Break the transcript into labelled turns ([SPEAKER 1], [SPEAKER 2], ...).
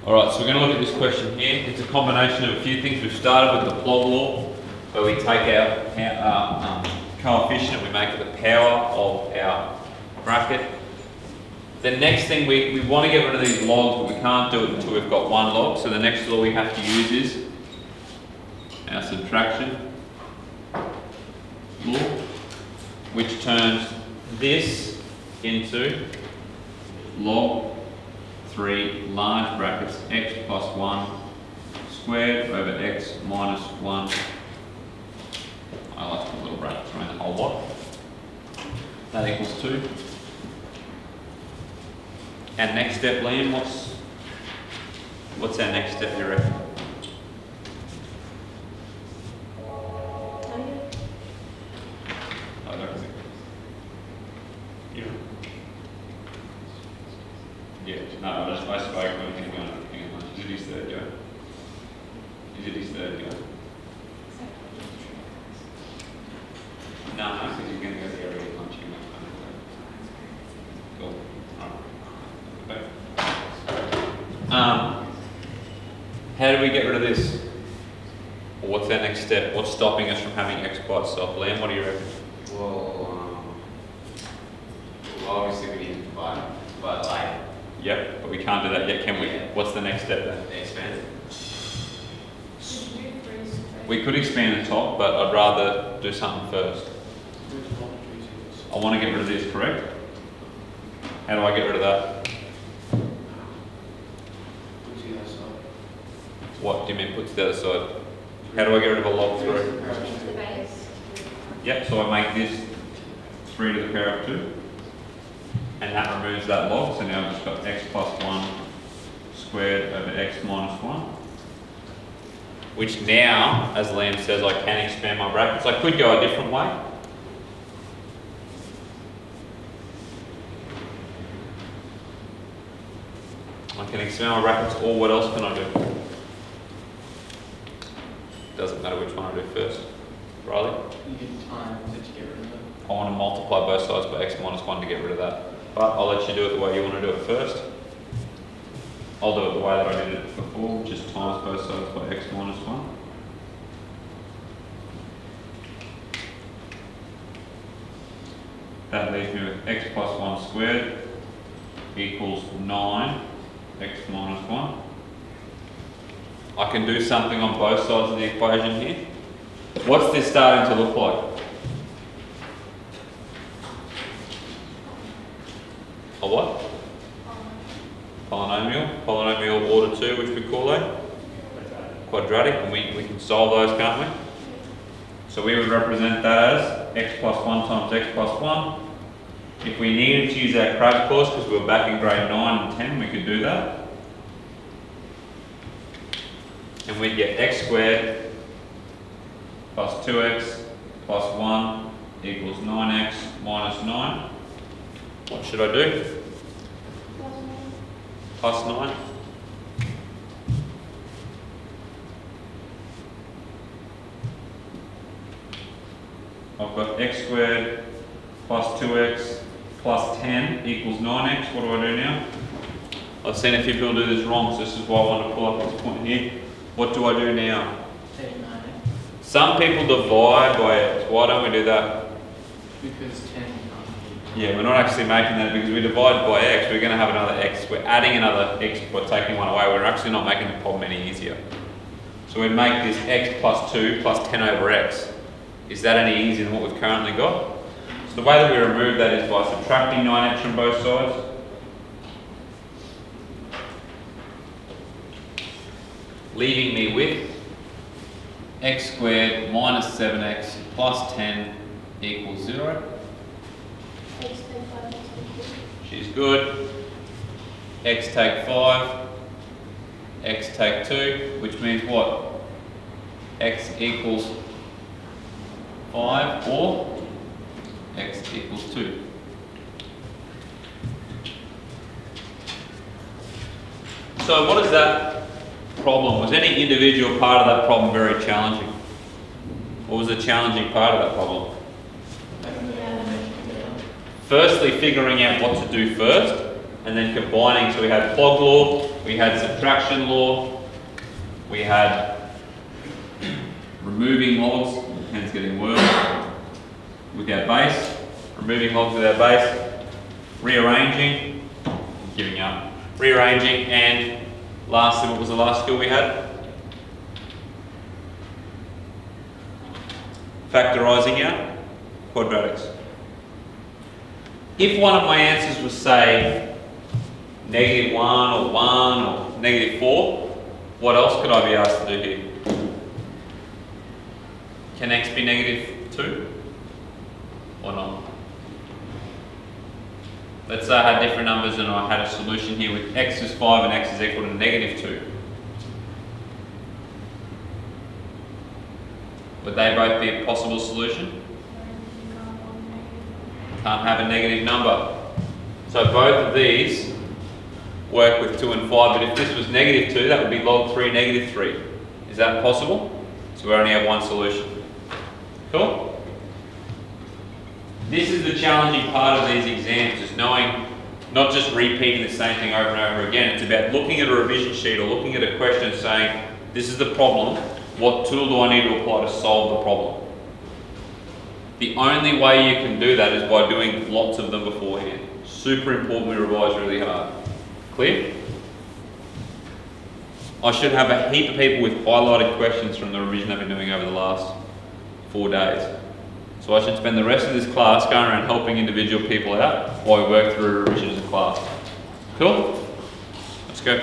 [SPEAKER 1] Alright, so we're going to look at this question here. It's a combination of a few things. We've started with the Plog law, where we take our coefficient, we make it the power of our bracket. The next thing, we want to get rid of these logs, but we can't do it until we've got one log. So the next law we have to use is our subtraction law, which turns this into log 3 large brackets x plus 1 squared over x minus 1. I like to put little brackets around the whole lot. That equals 2. And next step, Liam, what's our next step, you reckon? I don't think. Yeah, no, I spoke when hang on. Is it his third go? Is it his third go? No, because he's going to go to the area lunch. Cool. Alright. How do we get rid of this? Or what's our next step? What's stopping us from having x by itself? Liam, what do you reckon?
[SPEAKER 2] Well, obviously we need to divide like.
[SPEAKER 1] Yep, but we can't do that yet, can we?
[SPEAKER 2] Yeah.
[SPEAKER 1] What's the next step then?
[SPEAKER 2] Expand it.
[SPEAKER 1] We could expand the top, but I'd rather do something first. I want to get rid of this, correct? How do I get rid of that? What do you mean put to the other side? How do I get rid of a log 3? Yep, so I make this 3 to the power of 2. And that removes that log, so now I've just got x plus 1 squared over x minus 1. Which now, as Liam says, I can expand my brackets. I could go a different way. I can expand my brackets, or what else can I do? Doesn't matter which one I do first. Riley?
[SPEAKER 3] You get times that you get rid of it.
[SPEAKER 1] I want to multiply both sides by x minus 1 to get rid of that. But I'll let you do it the way you want to do it first. I'll do it the way that I did it before, which is times both sides by x minus 1. That leaves me with x plus 1 squared equals 9 x minus 1. I can do something on both sides of the equation here. What's this starting to look like? A what? Polynomial order 2, which we call a quadratic, and we can solve those, can't we? So we would represent that as x plus 1 times x plus 1. If we needed to use our crash course, because we were back in grade 9 and 10, we could do that. And we'd get x squared plus 2x plus 1 equals 9x minus 9. What should I do? Plus 9. I've got x squared plus 2x plus 10 equals 9x. What do I do now? I've seen a few people do this wrong, so this is why I want to pull up this point here. What do I do now?
[SPEAKER 3] Take 9
[SPEAKER 1] Some people divide by x. Why don't we do that?
[SPEAKER 3] because 10
[SPEAKER 1] Yeah, we're not actually making that because we divide by x, we're going to have another x. We're adding another x by taking one away. We're actually not making the problem any easier. So we make this x plus 2 plus 10 over x. Is that any easier than what we've currently got? So the way that we remove that is by subtracting 9x from both sides. Leaving me with x squared minus 7x plus 10 equals 0. She's good. X take 5, x take 2, which means what? X equals 5 or x equals 2. So what is that problem? Was any individual part of that problem very challenging? What was the challenging part of that problem? Firstly, figuring out what to do first, and then combining. So we had Plog law, we had subtraction law, we had removing logs, the pen's getting worse, with our base, removing logs with our base, rearranging, giving up, rearranging, and lastly, what was the last skill we had? Factorising out quadratics. If one of my answers was, say, -1 or 1 or -4, what else could I be asked to do here? Can x be -2 or not? Let's say I had different numbers and I had a solution here with x is 5 and x is equal to -2. Would they both be a possible solution? Can't have a negative number. So both of these work with 2 and 5, but if this was -2, that would be log 3 -3. Is that possible? So we only have one solution. Cool? This is the challenging part of these exams, is knowing, not just repeating the same thing over and over again. It's about looking at a revision sheet or looking at a question and saying, this is the problem, what tool do I need to apply to solve the problem? The only way you can do that is by doing lots of them beforehand. Super important we revise really hard. Clear? I should have a heap of people with highlighted questions from the revision I've been doing over the last 4 days. So I should spend the rest of this class going around helping individual people out while we work through revision as a class. Cool? Let's go.